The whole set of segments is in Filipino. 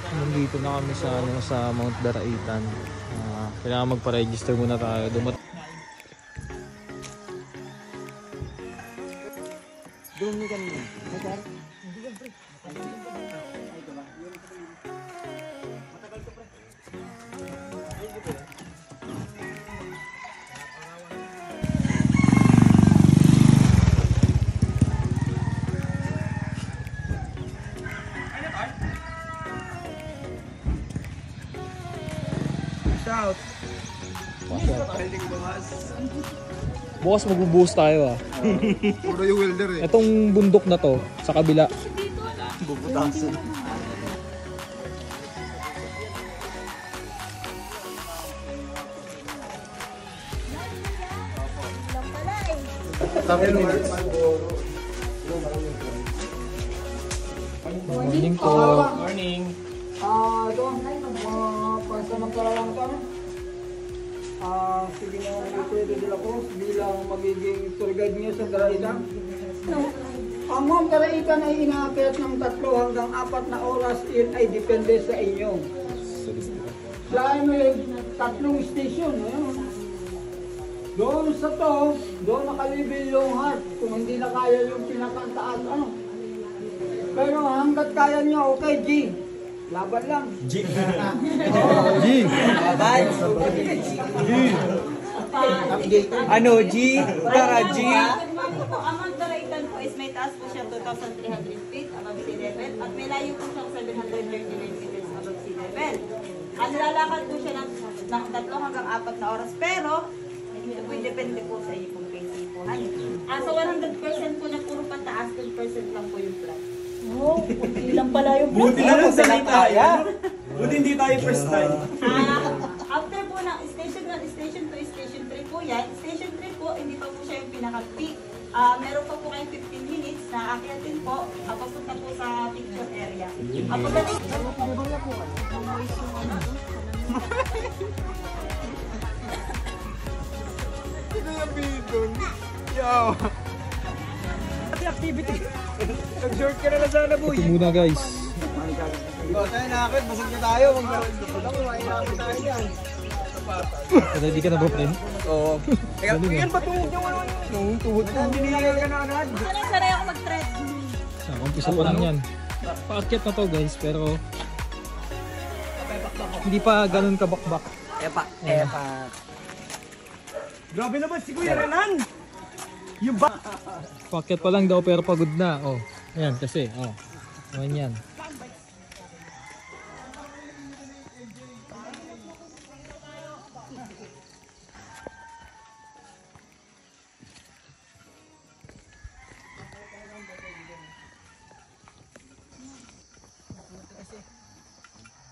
Nandito na kami sa sa Mount Daraitan. Kailangan magpa-register muna tayo. Dumi kanina. Shout. Bukas magbubuhos tayo Puro yung welder eh. Itong bundok na to sa kabila. Bubutasan. Morning po. Morning. Pansamantala lang kami. Sige na pwede din ako bilang magiging tour guide niyo sa Daraitan. Ang Mount Daraitan ay inaakyat ng 3 hanggang 4 na oras. Yun ay depende sa inyo. Dahil may 3 station. Doon sa to, doon nakalibil yung heart. Kung hindi na kaya yung pinakataas, Pero hanggat kaya nyo, okay, G. Laban lang. G. Laban. Ano, G? Tara, G. Ang Mount Daraitan po is may taas po siya 2,300 feet above sea level at may layo po siyang 739 meters above sea level. Ang nilalakad po siya ng 3 hanggang 4 na oras pero ito po depende po sa iyo kung kayo po. Sa 100% po na puro pataas, 10% lang po yung flat. Oh, kunti lang pala yung flat. Buti lang sanay tayo. Buti hindi tayo first time. After po ng station 1, station 2, station 3 po yan. Station 3 po, hindi pa po siya yung pinaka-peak. Meron pa po kayong 15 minutes na akyatin po, papunta po sa picture area. Pagdating Sino yung bidon? Yo! Activity. Nag-short ka na lang sana, boy. Ito muna guys. Tayo nakakit, busog na tayo. Kumain namin tayo yan. Ready ka na ba, friend? Oo. Yan ba tuhod yung ano? Yung tuhod ko. Hindi ka na agad. sanay ako mag-thread. Umpisa pa lang yan. Paakyat na to guys, pero hindi pa ganun kabakbak. Epa. Grabe naman si Kuya Renan. Yung ba? Paakyat pa lang daw pero pagod na. Oh, ayan kasi. Oh, ayan yan.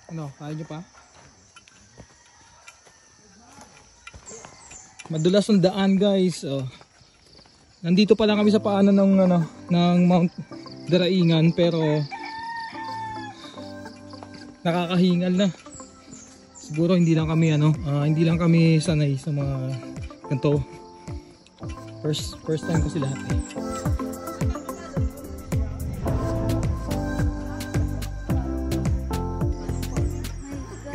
Ano, kaya nyo pa? Madulas ang daan guys. Oh. Nandito pa lang kami sa paanan ng Mount Daraitan pero nakakahingal na. Siguro hindi lang kami sanay sa mga ganito. First time ko sila.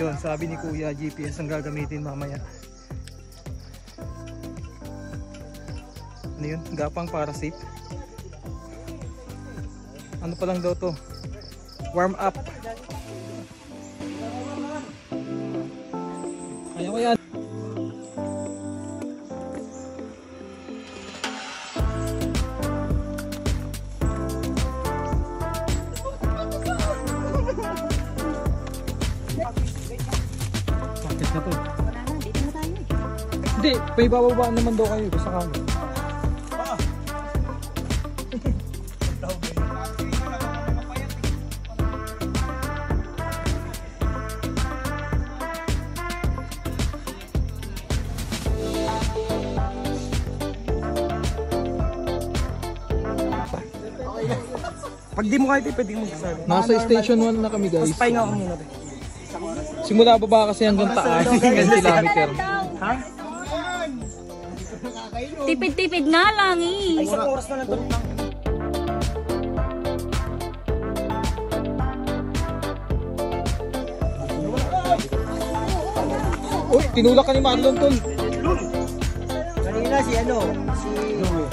Yun, sabi ni Kuya, GPS ang gagamitin mamaya. Ano yun? Gapang para safe. Ano pa lang daw to? Warm up. Kaya ko yan. Bakit na to? Dito na tayo eh. Hindi, may bababaan naman daw kayo sa kanan. Pag di mo kahit pwede mo magsabi. Nasa station 1 na kami guys. Tapos pahinga ko muna. Simula baba kasi hanggang taas, 10 kilometer. Ha? Tipid-tipid nga lang eh. Ay, isang oras na lang tulog lang. Uy, tinulak ka ni Marlon, tol. Kanina si ano? Si Louie.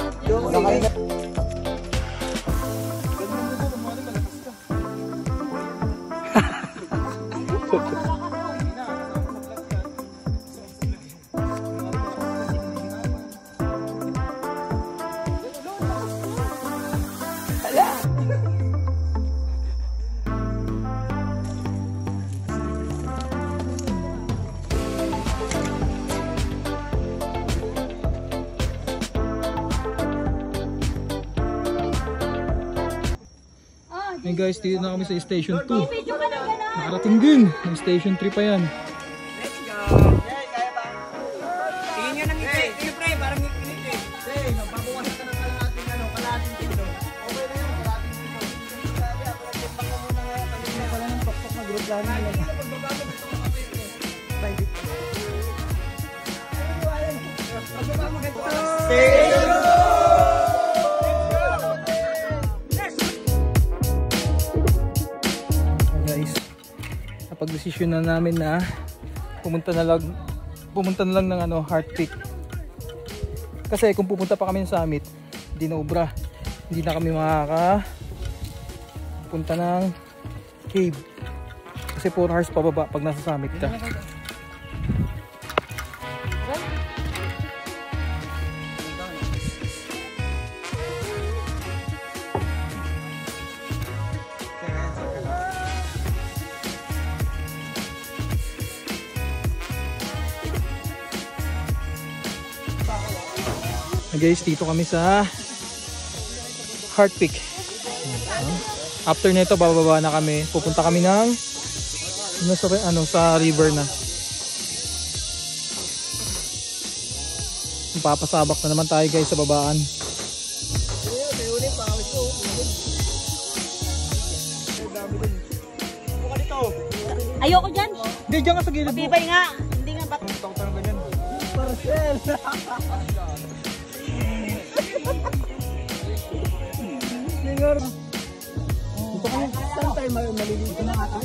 Hey guys, dito na kami sa station 2. Video ka na gano'n. Nakarating din. May station 3 pa yan. Let's go. Kaya ba? Tingin nyo ng ngiti. Tingin pre, parang ngiti. Hey, magpapawasan ka ng kalahating kilo. Okay na yun, kalahating kilo. Sabi ako, nagpunta ko muna ngayon. Kanina pala ng tok-tok na group lang nila. Pagbabago dito mga kapito. Bye, dito. Pagbabago dito. Station 2! Pag-desisyon na namin na pumunta na lang ng ano, Heart Peak. Kasi kung pupunta pa kami sa summit, hindi na ubra. Hindi na kami punta ng cave. Kasi 4 hours pababa pag nasa summit ka. Guys, dito kami sa Heart Peak. After nito bababa na kami. Pupunta kami ng sa river na. Papasabak na naman tayo guys sa babaan. Ayoko dyan. Hindi, dyan ka sa gilid mo. Bibay nga. Hindi nga ba't. Saan tayo maliligo na ata?